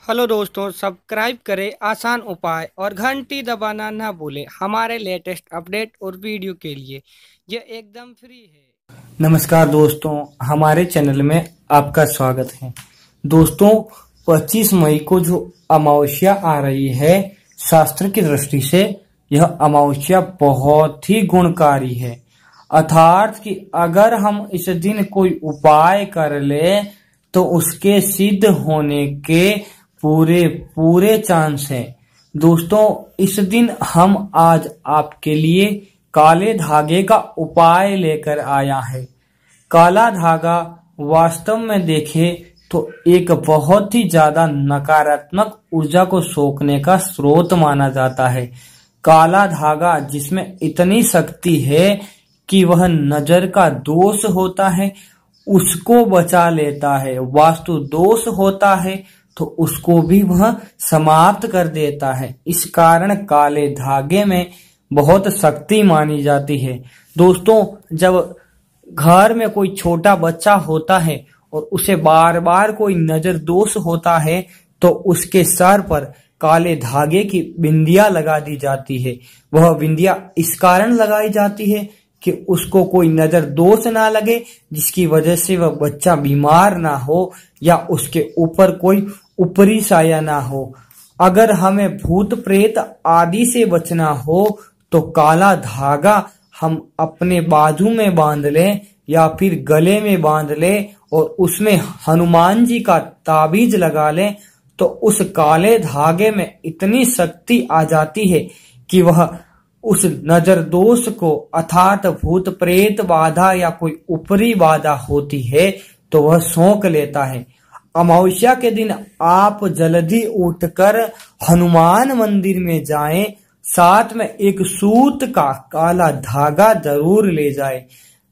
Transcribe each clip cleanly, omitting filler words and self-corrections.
Hello दोस्तों, subscribe करें आसान उपाय और घंटी दबाना ना भूलें हमारे लेटेस्ट अपडेट और वीडियो के लिए। ये एकदम फ्री है। नमस्कार दोस्तों, हमारे चैनल में आपका स्वागत है। दोस्तों, 25 मई को जो अमावस्या आ रही है, शास्त्र की दृष्टि से यह अमावस्या बहुत ही गुणकारी है। अर्थात कि अगर हम इस दिन कोई उपाय कर ले तो उसके सिद्ध होने के पूरे चांस हैं। दोस्तों, इस दिन हम आज आपके लिए काले धागे का उपाय लेकर आया है। काला धागा वास्तव में देखें तो एक बहुत ही ज्यादा नकारात्मक ऊर्जा को सोखने का स्रोत माना जाता है। काला धागा जिसमें इतनी शक्ति है कि वह नजर का दोष होता है उसको बचा लेता है, वास्तु दोष होता है तो उसको भी वह समाप्त कर देता है। इस कारण काले धागे में बहुत शक्ति मानी जाती है। दोस्तों, जब घर में कोई छोटा बच्चा होता है और उसे बार बार कोई नजर दोष होता है तो उसके सर पर काले धागे की बिंदिया लगा दी जाती है। वह बिंदिया इस कारण लगाई जाती है कि उसको कोई नजर दोष ना लगे, जिसकी वजह से वह बच्चा बीमार ना हो या उसके ऊपर कोई ऊपरी साया ना हो। अगर हमें भूत प्रेत आदि से बचना हो तो काला धागा हम अपने बाजू में बांध लें या फिर गले में बांध लें और उसमें हनुमान जी का ताबीज लगा लें तो उस काले धागे में इतनी शक्ति आ जाती है कि वह उस नजर दोष को, अर्थात भूत प्रेत बाधा या कोई ऊपरी बाधा होती है तो वह सोख लेता है। अमावस्या के दिन आप जल्दी उठकर हनुमान मंदिर में जाएं, साथ में एक सूत का काला धागा जरूर ले जाएं।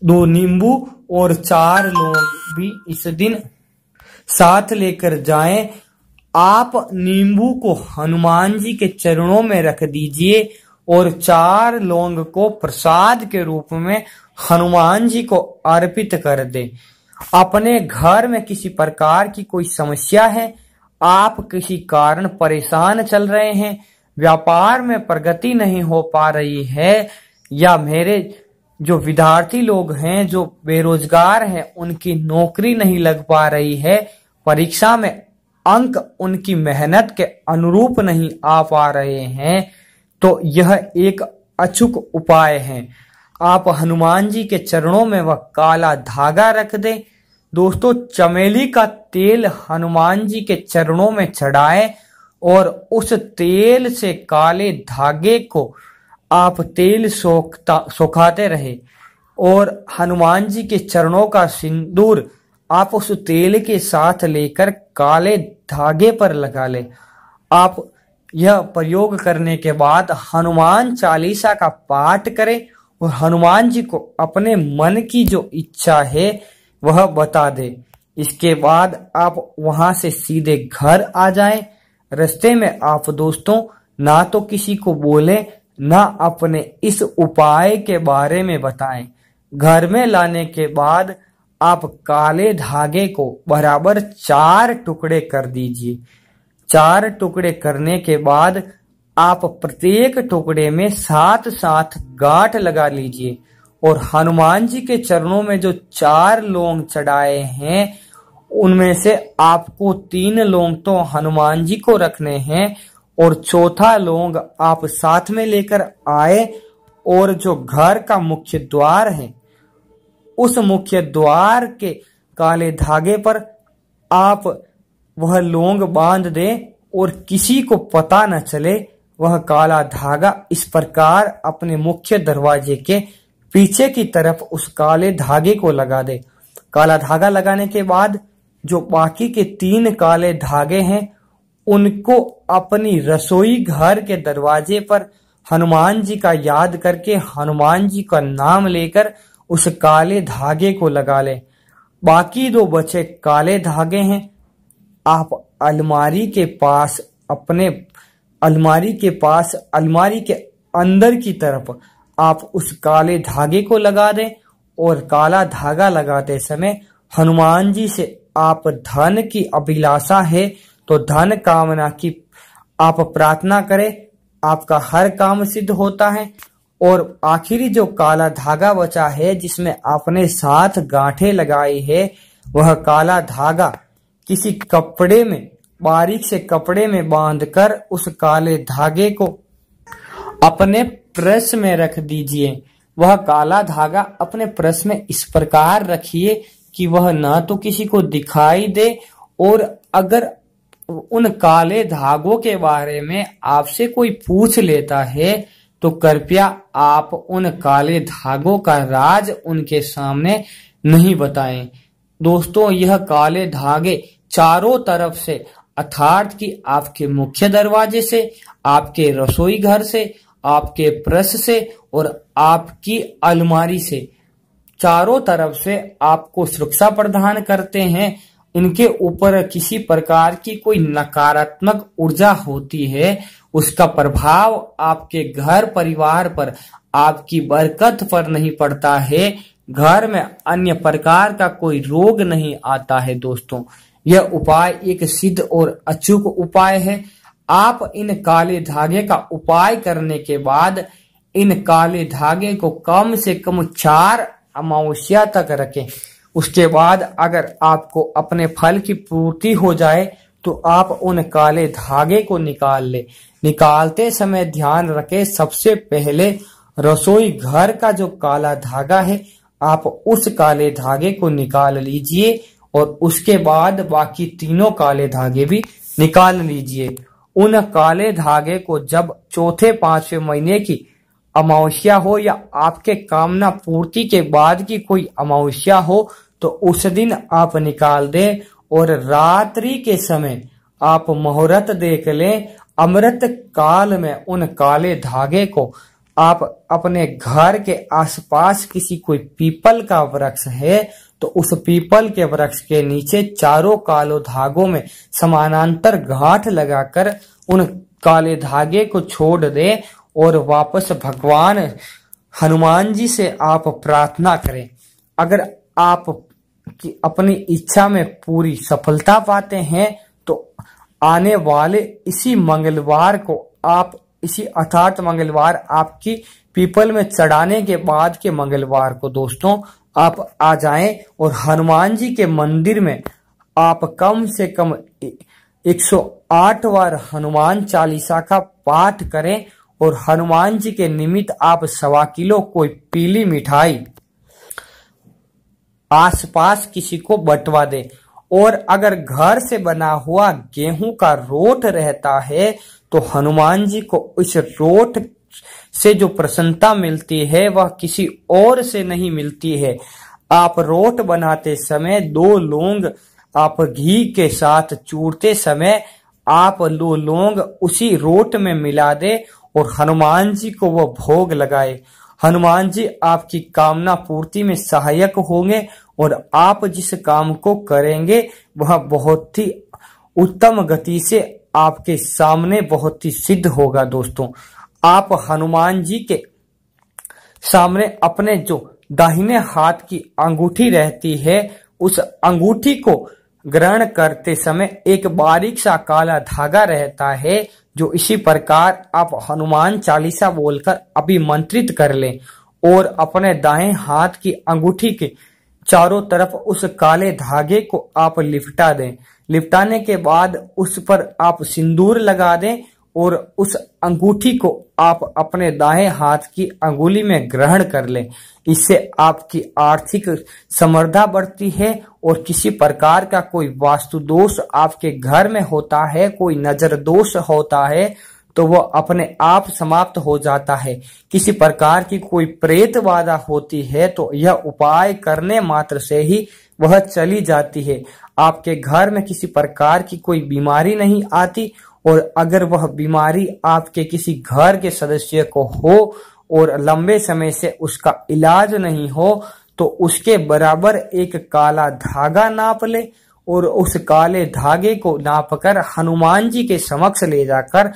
2 नींबू और 4 लौंग भी इस दिन साथ लेकर जाएं। आप नींबू को हनुमान जी के चरणों में रख दीजिए और 4 लौंग को प्रसाद के रूप में हनुमान जी को अर्पित कर दें। अपने घर में किसी प्रकार की कोई समस्या है, आप किसी कारण परेशान चल रहे हैं, व्यापार में प्रगति नहीं हो पा रही है, या मेरे जो विद्यार्थी लोग हैं जो बेरोजगार हैं उनकी नौकरी नहीं लग पा रही है, परीक्षा में अंक उनकी मेहनत के अनुरूप नहीं आ पा रहे हैं, तो यह एक अचूक उपाय है। आप हनुमान जी के चरणों में वह काला धागा रख दें। दोस्तों, चमेली का तेल हनुमान जी के चरणों में चढ़ाएं और उस तेल से काले धागे को आप तेल सोखाते रहे और हनुमान जी के चरणों का सिंदूर आप उस तेल के साथ लेकर काले धागे पर लगा लें। आप यह प्रयोग करने के बाद हनुमान चालीसा का पाठ करें और हनुमान जी को अपने मन की जो इच्छा है वह बता दे। इसके बाद आप वहां से सीधे घर आ जाएं। रास्ते में आप दोस्तों ना तो किसी को बोले ना अपने इस उपाय के बारे में बताएं। घर में लाने के बाद आप काले धागे को बराबर 4 टुकड़े कर दीजिए। 4 टुकड़े करने के बाद आप प्रत्येक टुकड़े में 7-7 गांठ लगा लीजिए और हनुमान जी के चरणों में जो 4 लौंग चढ़ाए हैं उनमें से आपको 3 लौंग तो हनुमान जी को रखने हैं और चौथा लौंग आप साथ में लेकर आए और जो घर का मुख्य द्वार है उस मुख्य द्वार के काले धागे पर आप वह लौंग बांध दें और किसी को पता न चले। वह काला धागा इस प्रकार अपने मुख्य दरवाजे के पीछे की तरफ उस काले धागे को लगा दे। काला धागा लगाने के बाद जो बाकी के 3 काले धागे हैं उनको अपनी रसोई घर के दरवाजे पर हनुमान जी का याद करके हनुमान जी का नाम लेकर उस काले धागे को लगा ले। बाकी 2 बचे काले धागे हैं आप अलमारी के पास अलमारी के अंदर की तरफ आप उस काले धागे को लगा दें और काला धागा लगाते समय हनुमान जी से आप धन की अभिलाषा है तो धन कामना की आप प्रार्थना करें, आपका हर काम सिद्ध होता है। और आखिरी जो काला धागा बचा है जिसमें आपने 7 गांठें लगाई है, वह काला धागा किसी कपड़े में, बारीक से कपड़े में बांधकर उस काले धागे को अपने पर्स में रख दीजिए। वह काला धागा अपने पर्स में इस प्रकार रखिए कि वह ना तो किसी को दिखाई दे, और अगर उन काले धागों के बारे में आपसे कोई पूछ लेता है तो कृपया आप उन काले धागों का राज उनके सामने नहीं बताएं। दोस्तों, यह काले धागे चारों तरफ से, अर्थात कि आपके मुख्य दरवाजे से, आपके रसोई घर से, आपके पर्स से और आपकी अलमारी से, चारों तरफ से आपको सुरक्षा प्रदान करते हैं। इनके ऊपर किसी प्रकार की कोई नकारात्मक ऊर्जा होती है, उसका प्रभाव आपके घर परिवार पर, आपकी बरकत पर नहीं पड़ता है। घर में अन्य प्रकार का कोई रोग नहीं आता है। दोस्तों, यह उपाय एक सिद्ध और अचूक उपाय है। आप इन काले धागे का उपाय करने के बाद इन काले धागे को कम से कम 4 अमावस्या तक रखें। उसके बाद अगर आपको अपने फल की पूर्ति हो जाए तो आप उन काले धागे को निकाल ले। निकालते समय ध्यान रखें, सबसे पहले रसोई घर का जो काला धागा है, आप उस काले धागे को निकाल लीजिए और उसके बाद बाकी तीनों काले धागे भी निकाल लीजिए। उन काले धागे को जब चौथे 5वें महीने की अमावस्या हो या आपके कामना पूर्ति के बाद की कोई अमावस्या हो तो उस दिन आप निकाल दें, और रात्रि के समय आप मुहूर्त देख लें। अमृत काल में उन काले धागे को आप अपने घर के आसपास किसी कोई पीपल का वृक्ष है तो उस पीपल के वृक्ष के नीचे चारों कालो धागों में समानांतर गांठ लगाकर उन काले धागे को छोड़ दें और वापस भगवान हनुमान जी से आप प्रार्थना करें। अगर आप अपनी इच्छा में पूरी सफलता पाते हैं तो आने वाले इसी मंगलवार को आप इसी अर्थात मंगलवार आपकी पीपल में चढ़ाने के बाद के मंगलवार को दोस्तों आप आ जाएं और हनुमान जी के मंदिर में आप कम से कम 108 बार हनुमान चालीसा का पाठ करें और हनुमान जी के निमित्त आप 1.25 किलो कोई पीली मिठाई आसपास किसी को बंटवा दे। और अगर घर से बना हुआ गेहूं का रोट रहता है तो हनुमान जी को इस रोट से जो प्रसन्नता मिलती है वह किसी और से नहीं मिलती है। आप रोट बनाते समय 2 लौंग आप घी के साथ चूरते समय आप 2 लौंग उसी रोट में मिला दे और हनुमान जी को वह भोग लगाए। हनुमान जी आपकी कामना पूर्ति में सहायक होंगे और आप जिस काम को करेंगे वह बहुत ही उत्तम गति से आपके सामने बहुत ही सिद्ध होगा। दोस्तों, आप हनुमान जी के सामने अपने जो दाहिने हाथ की अंगूठी रहती है उस अंगूठी को ग्रहण करते समय एक बारीक सा काला धागा रहता है जो इसी प्रकार आप हनुमान चालीसा बोलकर अभिमंत्रित कर लें और अपने दाएं हाथ की अंगूठी के चारों तरफ उस काले धागे को आप लिपटा दें। लिपटाने के बाद उस पर आप सिंदूर लगा दें और उस अंगूठी को आप अपने दाएं हाथ की अंगुली में ग्रहण कर लें। इससे आपकी आर्थिक समृद्धि बढ़ती है और किसी प्रकार का कोई वास्तु दोष आपके घर में होता है, कोई नजर दोष होता है तो वह अपने आप समाप्त हो जाता है। किसी प्रकार की कोई प्रेत बाधा होती है तो यह उपाय करने मात्र से ही वह चली जाती है। आपके घर में किसी प्रकार की कोई बीमारी नहीं आती और अगर वह बीमारी आपके किसी घर के सदस्य को हो और लंबे समय से उसका इलाज नहीं हो तो उसके बराबर एक काला धागा नाप ले और उस काले धागे को नापकर हनुमान जी के समक्ष ले जाकर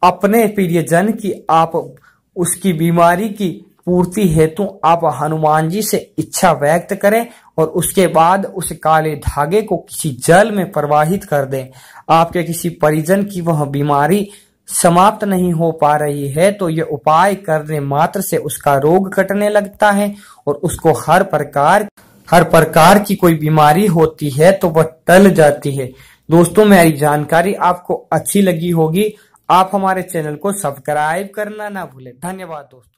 अपने प्रियजन की आप उसकी बीमारी की पूर्ति हेतु आप हनुमान जी से इच्छा व्यक्त करें और उसके बाद उस काले धागे को किसी जल में प्रवाहित कर दें। आपके किसी परिजन की वह बीमारी समाप्त नहीं हो पा रही है तो ये उपाय करने मात्र से उसका रोग कटने लगता है और उसको हर प्रकार की कोई बीमारी होती है तो वह टल जाती है। दोस्तों, मेरी जानकारी आपको अच्छी लगी होगी। आप हमारे चैनल को सब्सक्राइब करना ना भूलें। धन्यवाद दोस्तों।